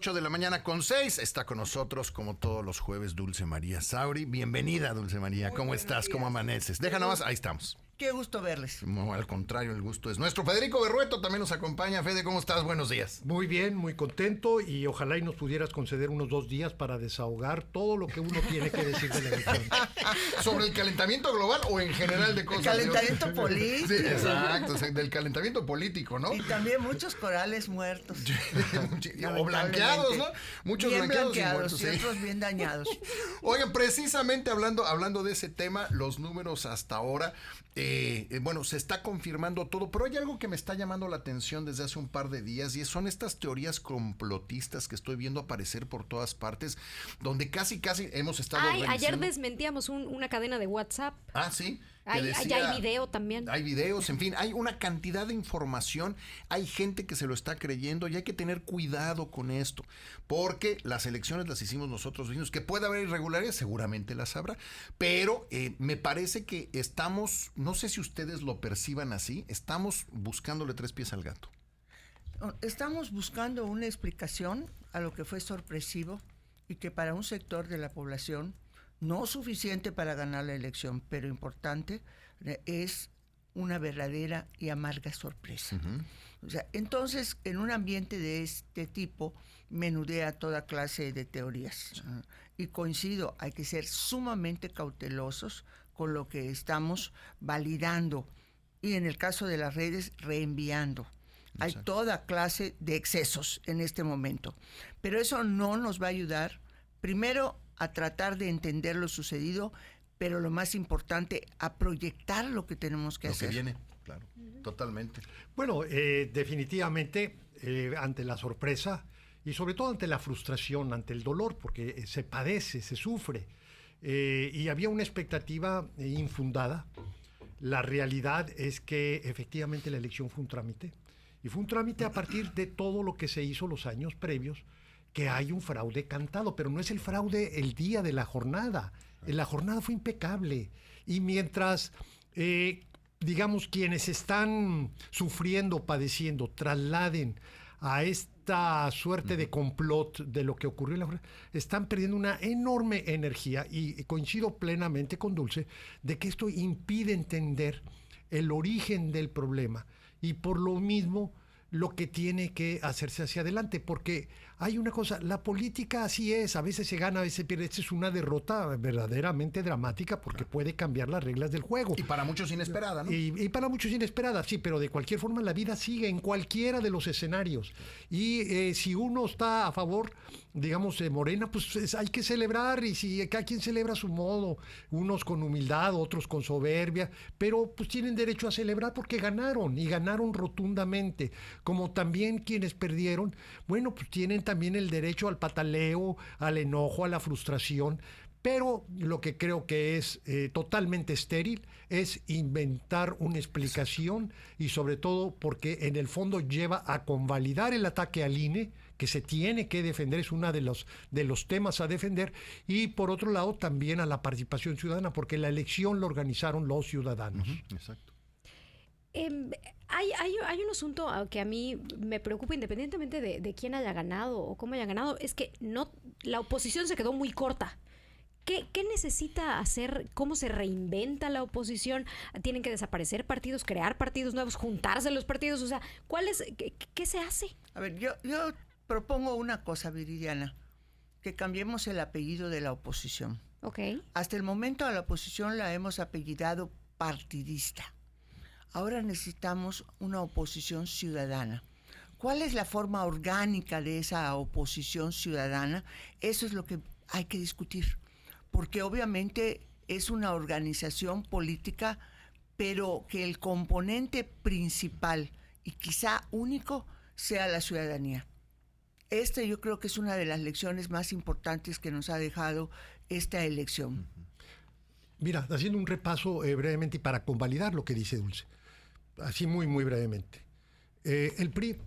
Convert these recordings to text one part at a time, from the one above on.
8:06 está con nosotros como todos los jueves Dulce María Sauri. Bienvenida, Dulce María. ¿Cómo estás? ¿Cómo amaneces? Deja nomás, ahí estamos. Qué gusto verles. No, al contrario, el gusto es nuestro. Federico Berrueto también nos acompaña. Fede, ¿cómo estás? Buenos días. Muy bien, muy contento y ojalá y nos pudieras conceder unos 2 días para desahogar todo lo que uno tiene que decir de la elección. ¿Sobre el calentamiento global o en general de cosas? El calentamiento político. Sí, exacto, o sea, del calentamiento político, ¿no? Y también muchos corales muertos. O blanqueados, ¿no? Muchos bien blanqueados y muertos, y otros bien dañados. Oigan, precisamente hablando de ese tema, los números hasta ahora, bueno, se está confirmando todo, pero hay algo que me está llamando la atención desde hace un par de días y son estas teorías complotistas que estoy viendo aparecer por todas partes, donde casi hemos estado revisando. Ayer desmentíamos una cadena de WhatsApp. Ah, sí. Hay video también. Hay videos, en fin, hay una cantidad de información, hay gente que se lo está creyendo y hay que tener cuidado con esto, porque las elecciones las hicimos nosotros mismos, que puede haber irregularidades, seguramente las habrá, pero me parece que estamos, no sé si ustedes lo perciban así, estamos buscándole 3 pies al gato. Estamos buscando una explicación a lo que fue sorpresivo y que para un sector de la población no suficiente para ganar la elección, pero importante, es una verdadera y amarga sorpresa. O sea, entonces, en un ambiente de este tipo, menudea toda clase de teorías. Y coincido, hay que ser sumamente cautelosos con lo que estamos validando. Y en el caso de las redes, reenviando. Hay toda clase de excesos en este momento. Pero eso no nos va a ayudar, primero, a tratar de entender lo sucedido, pero lo más importante, a proyectar lo que tenemos que hacer. Lo que viene, claro, totalmente. Bueno, definitivamente, ante la sorpresa y sobre todo ante la frustración, ante el dolor, porque se padece, se sufre, y había una expectativa infundada. La realidad es que efectivamente la elección fue un trámite, y fue un trámite a partir de todo lo que se hizo los años previos, que hay un fraude cantado, pero no es el fraude el día de la jornada. La jornada fue impecable. Y mientras, digamos, quienes están sufriendo, padeciendo, trasladen a esta suerte de complot de lo que ocurrió en la jornada, están perdiendo una enorme energía. Y coincido plenamente con Dulce de que esto impide entender el origen del problema. Y por lo mismo, lo que tiene que hacerse hacia adelante, porque hay una cosa, la política así es, a veces se gana, a veces se pierde. Esta es una derrota verdaderamente dramática porque puede cambiar las reglas del juego. Y para muchos inesperada, ¿no? Y para muchos inesperada, sí, pero de cualquier forma la vida sigue en cualquiera de los escenarios. Y si uno está a favor, digamos, de Morena, pues hay que celebrar, y si cada quien celebra a su modo, unos con humildad, otros con soberbia, pero pues tienen derecho a celebrar porque ganaron, y ganaron rotundamente. Como también quienes perdieron, bueno, pues tienen también el derecho al pataleo, al enojo, a la frustración, pero lo que creo que es totalmente estéril es inventar una explicación, y sobre todo porque en el fondo lleva a convalidar el ataque al INE, que se tiene que defender, es uno de los temas a defender, y por otro lado también a la participación ciudadana, porque la elección la organizaron los ciudadanos. Exacto. Hay un asunto que a mí me preocupa, independientemente de quién haya ganado o cómo haya ganado, es que la oposición se quedó muy corta. ¿Qué necesita hacer? ¿Cómo se reinventa la oposición? ¿Tienen que desaparecer partidos, crear partidos nuevos, juntarse los partidos? O sea, ¿qué se hace? A ver, yo propongo una cosa, Viridiana, que cambiemos el apellido de la oposición. Okay. Hasta el momento a la oposición la hemos apellidado partidista. Ahora necesitamos una oposición ciudadana. ¿Cuál es la forma orgánica de esa oposición ciudadana? Eso es lo que hay que discutir, porque obviamente es una organización política, pero que el componente principal y quizá único sea la ciudadanía. Yo creo que es una de las lecciones más importantes que nos ha dejado esta elección. Mira, haciendo un repaso brevemente y para convalidar lo que dice Dulce, así muy, muy brevemente. El PRI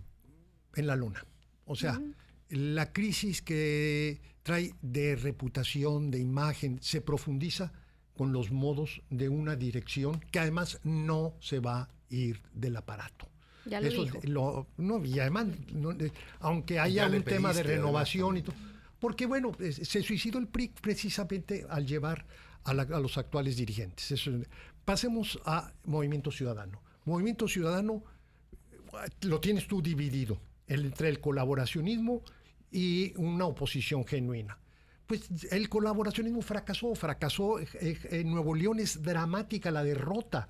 en la luna. O sea, la crisis que trae de reputación, de imagen, se profundiza con los modos de una dirección que además no se va a ir del aparato. Ya lo dijo. No, y además, aunque haya un tema de renovación y todo, porque bueno, se suicidó el PRI precisamente al llevar a los actuales dirigentes. Pasemos a Movimiento Ciudadano. Movimiento Ciudadano lo tienes tú dividido entre el colaboracionismo y una oposición genuina. Pues el colaboracionismo fracasó. En Nuevo León es dramática la derrota.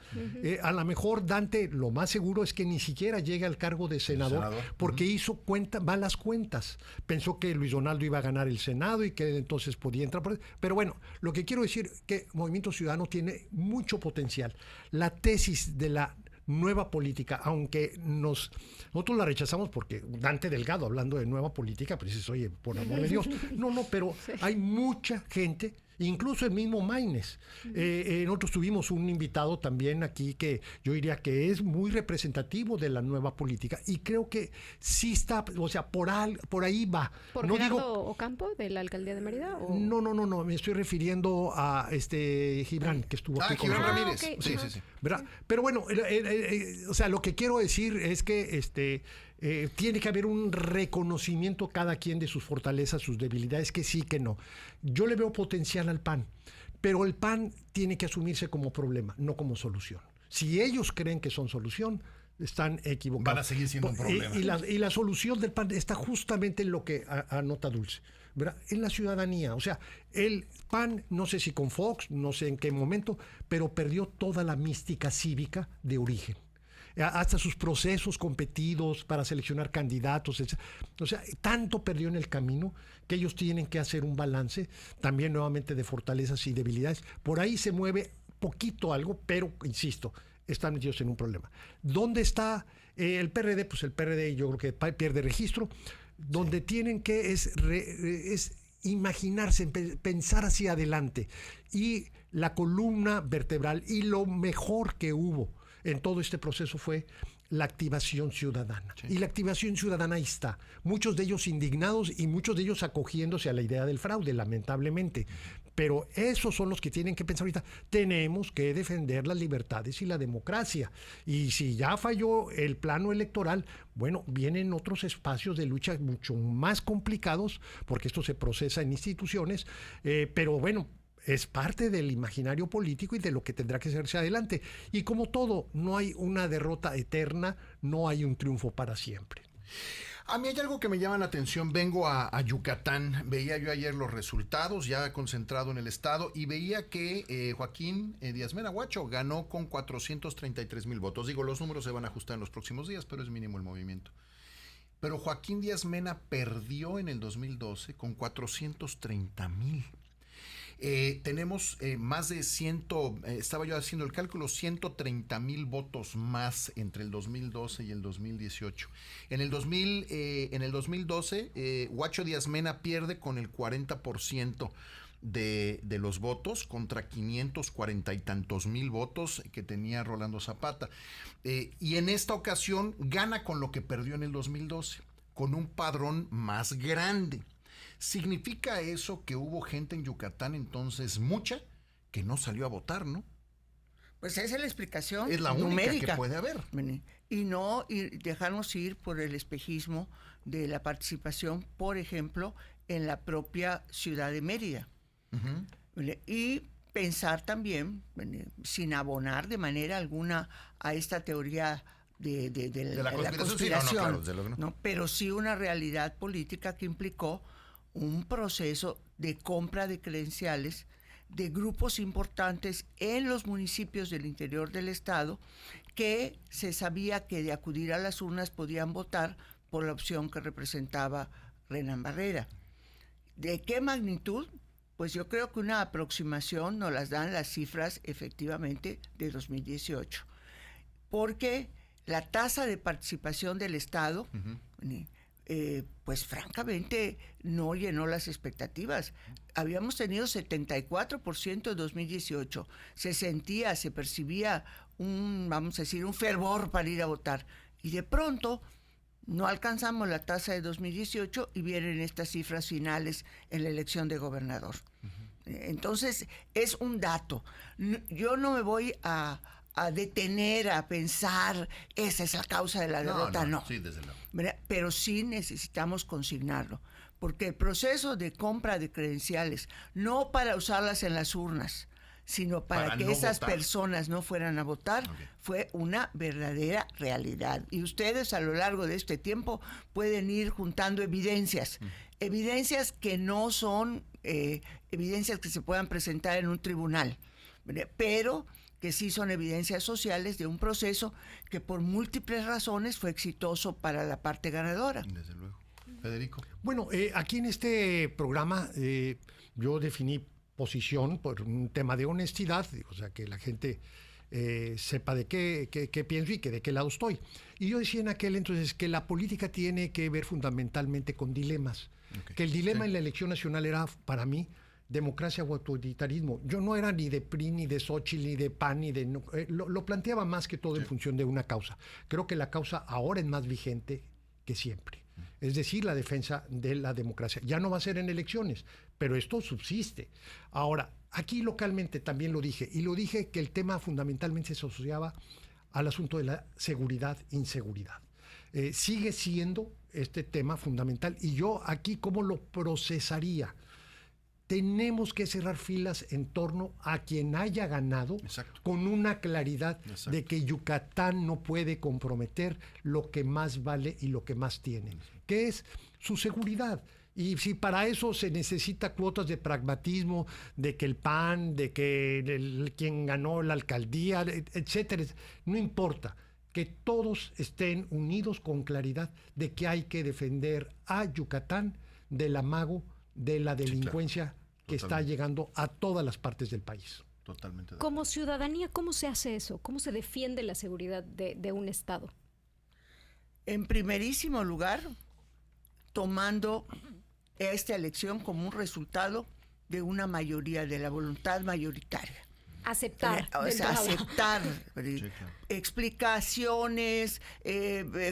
A lo mejor Dante, lo más seguro es que ni siquiera llegue al cargo de senador. Porque hizo malas cuentas. Pensó que Luis Donaldo iba a ganar el Senado y que entonces podía entrar. Pero bueno, lo que quiero decir es que Movimiento Ciudadano tiene mucho potencial. La tesis de la nueva política, aunque nosotros la rechazamos porque Dante Delgado, hablando de nueva política, pues dices, oye, por amor de Dios. No, pero sí. Hay mucha gente, incluso el mismo Maynes. Nosotros tuvimos un invitado también aquí que yo diría que es muy representativo de la nueva política y creo que sí está, o sea, por ahí va. ¿Por no Gerardo digo, Ocampo de la alcaldía de Mérida? ¿O? No, me estoy refiriendo a Gibran, que estuvo aquí con Gibran nosotros. Ramírez. Okay. Sí. ¿Verdad? Pero bueno, o sea, lo que quiero decir es que tiene que haber un reconocimiento cada quien de sus fortalezas, sus debilidades, que sí, que no. Yo le veo potencial al PAN, pero el PAN tiene que asumirse como problema, no como solución. Si ellos creen que son solución, están equivocados. Van a seguir siendo un problema. Y la solución del PAN está justamente en lo que anota Dulce, ¿verdad? En la ciudadanía. O sea, el PAN, no sé si con Fox, no sé en qué momento, pero perdió toda la mística cívica de origen. Hasta sus procesos competidos para seleccionar candidatos, etc. O sea, tanto perdió en el camino que ellos tienen que hacer un balance también nuevamente de fortalezas y debilidades. Por ahí se mueve poquito algo, pero insisto, están metidos en un problema. ¿Dónde está el PRD? Pues el PRD yo creo que pierde registro. Donde tienen que es imaginarse, pensar hacia adelante. Y la columna vertebral y lo mejor que hubo en todo este proceso fue la activación ciudadana. Sí. Y la activación ciudadana ahí está. Muchos de ellos indignados y muchos de ellos acogiéndose a la idea del fraude, lamentablemente. Pero esos son los que tienen que pensar ahorita. Tenemos que defender las libertades y la democracia. Y si ya falló el plano electoral, bueno, vienen otros espacios de lucha mucho más complicados, porque esto se procesa en instituciones, pero bueno, es parte del imaginario político y de lo que tendrá que hacerse adelante. Y como todo, no hay una derrota eterna, no hay un triunfo para siempre. A mí hay algo que me llama la atención. Vengo a Yucatán. Veía yo ayer los resultados, ya concentrado en el estado, y veía que Joaquín Díaz Mena Guacho ganó con 433,000 votos. Digo, los números se van a ajustar en los próximos días, pero es mínimo el movimiento. Pero Joaquín Díaz Mena perdió en el 2012 con 430,000. Tenemos más de estaba yo haciendo el cálculo, 130,000 votos más entre el 2012 y el 2018. En el 2012, Guacho Díaz Mena pierde con el 40% de los votos contra 540 y tantos mil votos que tenía Rolando Zapata. Y en esta ocasión gana con lo que perdió en el 2012, con un padrón más grande. ¿Significa eso que hubo gente en Yucatán entonces mucha que no salió a votar, no? Pues esa es la explicación. Es la única que puede haber. Y no dejarnos ir por el espejismo de la participación, por ejemplo, en la propia ciudad de Mérida. Uh-huh. Y pensar también, sin abonar de manera alguna a esta teoría de la conspiración, sí, no, pero sí una realidad política que implicó un proceso de compra de credenciales de grupos importantes en los municipios del interior del estado que se sabía que de acudir a las urnas podían votar por la opción que representaba Renan Barrera. ¿De qué magnitud? Pues yo creo que una aproximación nos las dan las cifras efectivamente de 2018, porque la tasa de participación del estado pues francamente no llenó las expectativas. Habíamos tenido 74% en 2018. Se percibía un fervor para ir a votar. Y de pronto no alcanzamos la tasa de 2018 y vienen estas cifras finales en la elección de gobernador. Uh-huh. Entonces, es un dato. Yo no me voy a a detener, a pensar, esa es la causa de la derrota, no. Sí, desde luego. ¿Verdad? Pero sí necesitamos consignarlo, porque el proceso de compra de credenciales, no para usarlas en las urnas, sino para que no esas votar. Personas no fueran a votar, fue una verdadera realidad. Y ustedes a lo largo de este tiempo pueden ir juntando evidencias, evidencias que no son evidencias que se puedan presentar en un tribunal, ¿verdad? Pero que sí son evidencias sociales de un proceso que por múltiples razones fue exitoso para la parte ganadora. Desde luego. Federico. Bueno, aquí en este programa yo definí posición por un tema de honestidad, o sea, que la gente sepa de qué pienso y que de qué lado estoy. Y yo decía en aquel entonces que la política tiene que ver fundamentalmente con dilemas, que el dilema en la elección nacional era para mí democracia o autoritarismo. Yo no era ni de PRI, ni de Xochitl, ni de PAN, ni de... lo planteaba más que todo en función de una causa. Creo que la causa ahora es más vigente que siempre. Es decir, la defensa de la democracia. Ya no va a ser en elecciones, pero esto subsiste. Ahora, aquí localmente también lo dije, y lo dije que el tema fundamentalmente se asociaba al asunto de la seguridad-inseguridad. Sigue siendo este tema fundamental, y yo aquí, ¿cómo lo procesaría? Tenemos que cerrar filas en torno a quien haya ganado. Exacto. Con una claridad. Exacto. De que Yucatán no puede comprometer lo que más vale y lo que más tiene, que es su seguridad. Y si para eso se necesita cuotas de pragmatismo, de que el PAN, de que quien ganó la alcaldía, etcétera, no importa, que todos estén unidos con claridad de que hay que defender a Yucatán del amago de la delincuencia, claro, que está llegando a todas las partes del país. Totalmente. Como ciudadanía, ¿cómo se hace eso? ¿Cómo se defiende la seguridad de un Estado? En primerísimo lugar, tomando esta elección como un resultado de una mayoría, de la voluntad mayoritaria. Aceptar. Aceptar. Sí, claro. Explicaciones,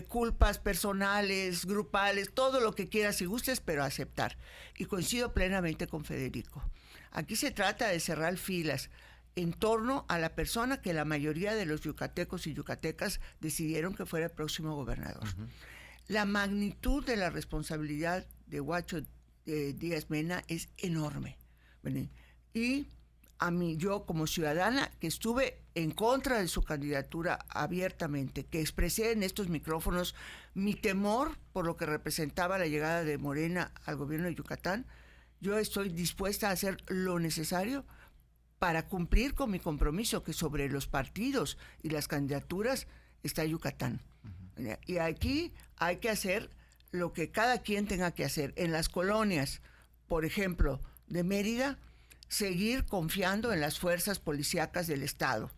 culpas personales, grupales, todo lo que quieras y gustes, pero aceptar. Y coincido plenamente con Federico. Aquí se trata de cerrar filas en torno a la persona que la mayoría de los yucatecos y yucatecas decidieron que fuera el próximo gobernador. La magnitud de la responsabilidad de Huacho Díaz Mena es enorme. Y a mí, yo como ciudadana que estuve en contra de su candidatura abiertamente, que expresé en estos micrófonos mi temor por lo que representaba la llegada de Morena al gobierno de Yucatán, yo estoy dispuesta a hacer lo necesario para cumplir con mi compromiso, que sobre los partidos y las candidaturas está Yucatán. Y aquí hay que hacer lo que cada quien tenga que hacer. En las colonias, por ejemplo, de Mérida, seguir confiando en las fuerzas policíacas del Estado,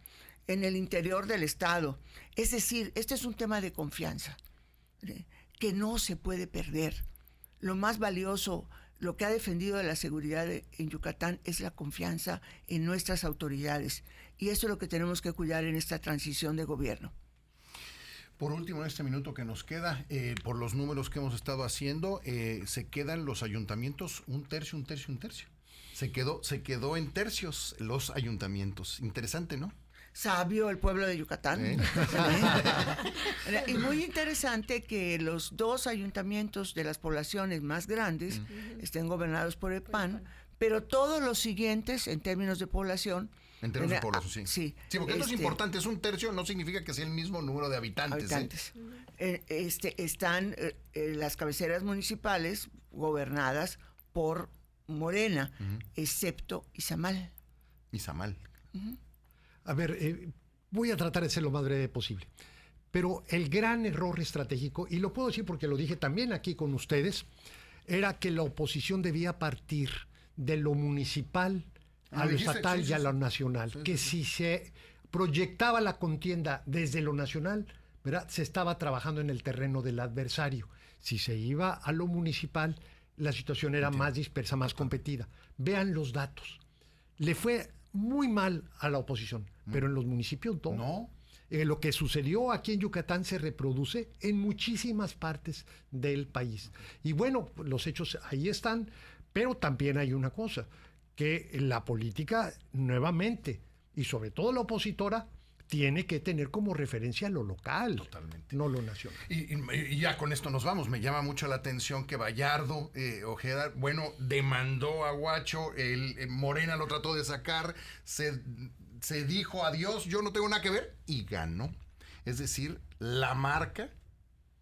en el interior del Estado. Es decir, este es un tema de confianza, que no se puede perder. Lo más valioso, lo que ha defendido de la seguridad en Yucatán es la confianza en nuestras autoridades. Y eso es lo que tenemos que cuidar en esta transición de gobierno. Por último, en este minuto que nos queda, por los números que hemos estado haciendo, se quedan los ayuntamientos un tercio. Se quedó en tercios los ayuntamientos. Interesante, ¿no? Sabio el pueblo de Yucatán. Y muy interesante que los dos ayuntamientos de las poblaciones más grandes estén gobernados por el PAN, pero todos los siguientes, en términos de población... En términos de población, sí. Sí, porque esto es importante. Es un tercio, no significa que sea el mismo número de habitantes. Están las cabeceras municipales gobernadas por Morena, excepto Izamal. A ver, voy a tratar de ser lo más breve posible. Pero el gran error estratégico, y lo puedo decir porque lo dije también aquí con ustedes, era que la oposición debía partir de lo municipal a lo estatal y a lo nacional. Que si se proyectaba la contienda desde lo nacional, ¿verdad?, se estaba trabajando en el terreno del adversario. Si se iba a lo municipal, la situación era más dispersa, más competida. Vean los datos. Le fue muy mal a la oposición, pero en los municipios no. Lo que sucedió aquí en Yucatán se reproduce en muchísimas partes del país. Y bueno, los hechos ahí están, pero también hay una cosa, que la política nuevamente, y sobre todo la opositora, tiene que tener como referencia lo local, Totalmente. no lo nacional. Y ya con esto nos vamos. Me llama mucho la atención que Bayardo Ojeda, bueno, demandó a Guacho, Morena lo trató de sacar, se dijo adiós, yo no tengo nada que ver, y ganó. Es decir, la marca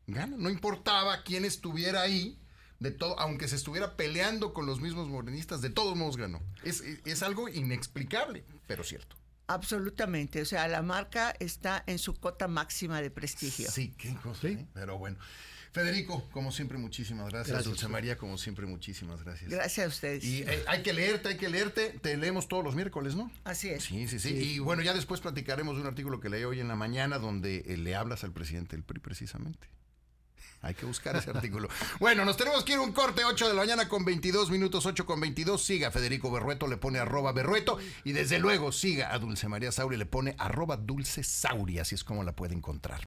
gana. No importaba quién estuviera ahí, de todo, aunque se estuviera peleando con los mismos morenistas, de todos modos ganó. Es algo inexplicable, pero cierto. Absolutamente, o sea, la marca está en su cota máxima de prestigio. Sí, qué cosa, Sí. Pero bueno. Federico, como siempre, muchísimas gracias. Gracias. Dulce María, como siempre, muchísimas gracias. Gracias a ustedes. Y hay que leerte. Te leemos todos los miércoles, ¿no? Así es. Sí. Y bueno, ya después platicaremos de un artículo que leí hoy en la mañana donde le hablas al presidente del PRI precisamente. Hay que buscar ese artículo. Bueno, nos tenemos que ir a un corte, 8 de la mañana con 22 minutos, 8 con 22. Siga a Federico Berrueto, le pone @Berrueto. Y desde luego siga a Dulce María Sauri, le pone @Dulce Sauri. Así es como la puede encontrar.